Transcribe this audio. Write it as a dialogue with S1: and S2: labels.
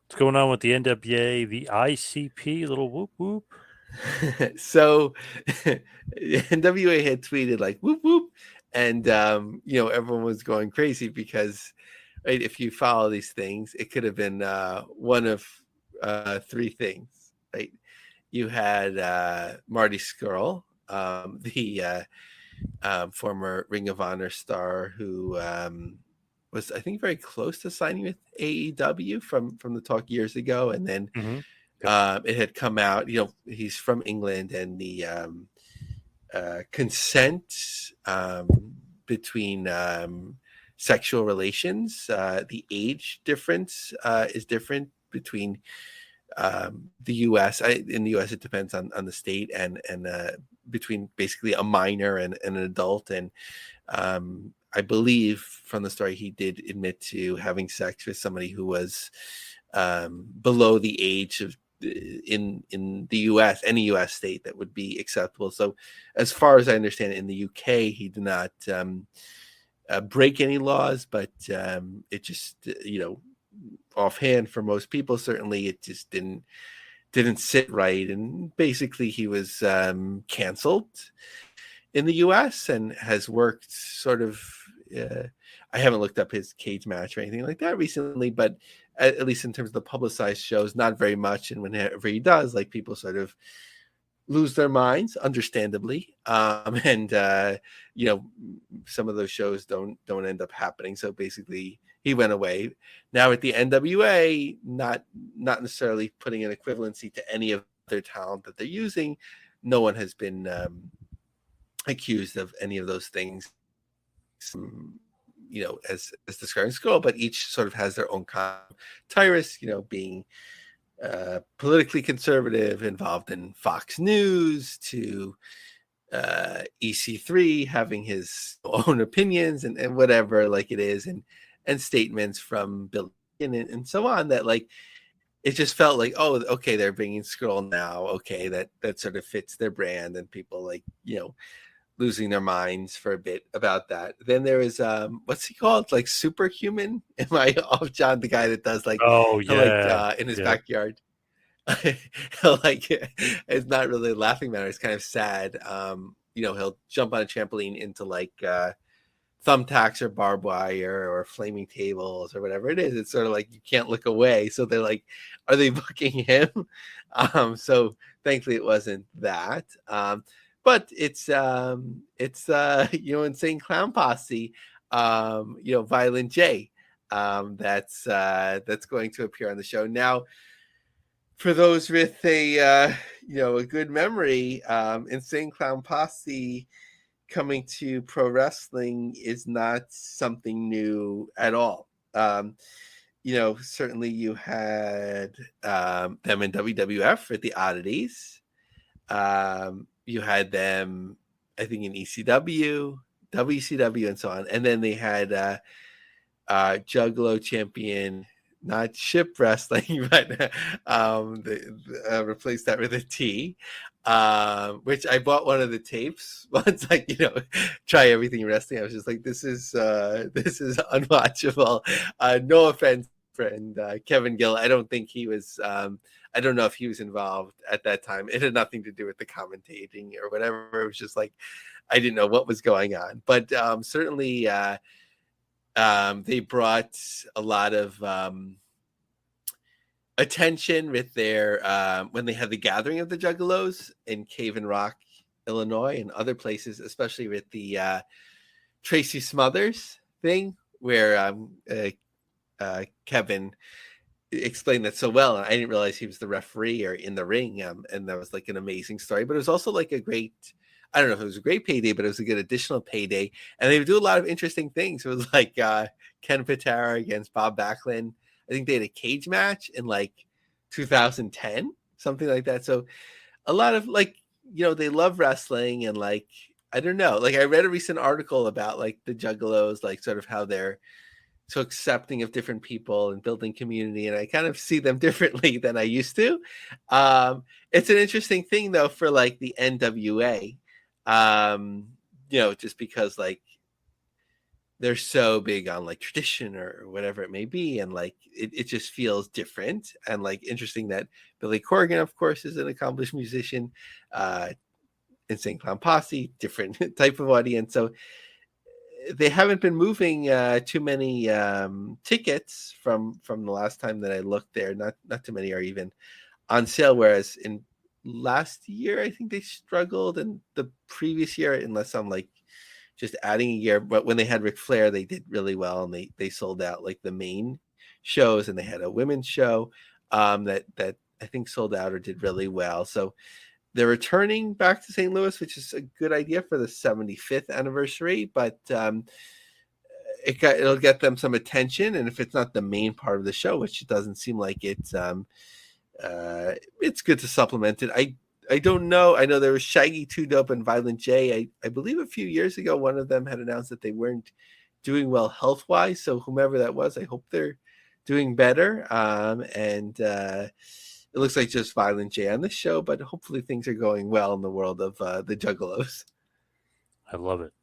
S1: What's going on with the NWA, the ICP? Little whoop whoop.
S2: So NWA had tweeted like whoop whoop, and everyone was going crazy because, right, if you follow these things, it could have been one of three things, right? You had Marty Scurll, the former Ring of Honor star who was, I think, very close to signing with AEW from the talk years ago, and then
S1: Mm-hmm.
S2: it had come out. He's from England, and the consent between sexual relations, the age difference is different between the U.S. In the U.S., it depends on the state, and between basically a minor and an adult. And I believe from the story, he did admit to having sex with somebody who was below the age of in the U.S. Any U.S. state that would be acceptable. So, as far as I understand it, in the U.K., he did not break any laws, but it just offhand for most people, certainly it just didn't sit right, and basically he was canceled in the U.S. and has worked sort of. I haven't looked up his cage match or anything like that recently, but at least in terms of the publicized shows, not very much. And whenever he does, like, people sort of lose their minds, understandably, and some of those shows don't end up happening. So basically, he went away. Now at the NWA, not necessarily putting an equivalency to any of their talent that they're using. No one has been accused of any of those things, as describing Skull, but each sort of has their own kind of Tyrus, being politically conservative, involved in Fox News, to EC3 having his own opinions and whatever, like it is, and statements from Bill and so on, that, like, it just felt like, oh, okay, they're bringing Scroll now. Okay, that sort of fits their brand, and people, like, losing their minds for a bit about that. Then there is what's he called? Like Superhuman? Am I off, John? The guy that does, like,
S1: Oh
S2: he'll, like,
S1: yeah,
S2: in his
S1: yep.
S2: backyard. He'll, like, it's not really a laughing matter. It's kind of sad. He'll jump on a trampoline into, like, thumbtacks or barbed wire or flaming tables or whatever it is. It's sort of like you can't look away. So they're like, are they booking him? So thankfully it wasn't that. But it's Insane Clown Posse, Violent J, that's going to appear on the show. Now, for those with a good memory, Insane Clown Posse coming to pro wrestling is not something new at all. Certainly you had them in WWF at the Oddities. You had them, I think, in ECW, WCW, and so on. And then they had Juggalo champion, not Ship Wrestling, but replaced that with a T, which I bought one of the tapes once, like, try everything wrestling. I was just like, this is unwatchable. No offense, friend Kevin Gill. I don't think he was. I don't know if he was involved at that time. It had nothing to do with the commentating or whatever. It was just like, I didn't know what was going on. But certainly they brought a lot of attention with their when they had the gathering of the Juggalos in Cave and Rock, Illinois, and other places, especially with the Tracy Smothers thing, where Kevin explained that so well, and I didn't realize he was the referee or in the ring, and that was, like, an amazing story. But it was also, like, a great, I don't know if it was a great payday, but it was a good additional payday, and they would do a lot of interesting things. It was like Ken Patera against Bob Backlund. I think they had a cage match in, like, 2010, something like that. So a lot of, like, they love wrestling, and, like, I don't know, like, I read a recent article about, like, the Juggalos, like, sort of how they're so accepting of different people and building community, and I kind of see them differently than I used to. It's an interesting thing, though, for, like, the NWA, just because, like, they're so big on like tradition or whatever it may be, and like it just feels different and like interesting that Billy Corgan, of course, is an accomplished musician. uh Insane Clown Posse, different type of audience. So they haven't been moving too many tickets from the last time that I looked there. Not too many are even on sale. Whereas in last year, I think they struggled, and the previous year, unless I'm like just adding a year, but when they had Ric Flair, they did really well, and they sold out like the main shows, and they had a women's show that I think sold out or did really well. So they're returning back to St. Louis, which is a good idea for the 75th anniversary, but it'll get them some attention. And if it's not the main part of the show, which it doesn't seem like it's good to supplement it. I don't know. I know there was Shaggy, Two Dope, and Violent J. I believe a few years ago, one of them had announced that they weren't doing well health wise. So whomever that was, I hope they're doing better. And it looks like just Violent J on this show, but hopefully things are going well in the world of the Juggalos.
S1: I love it.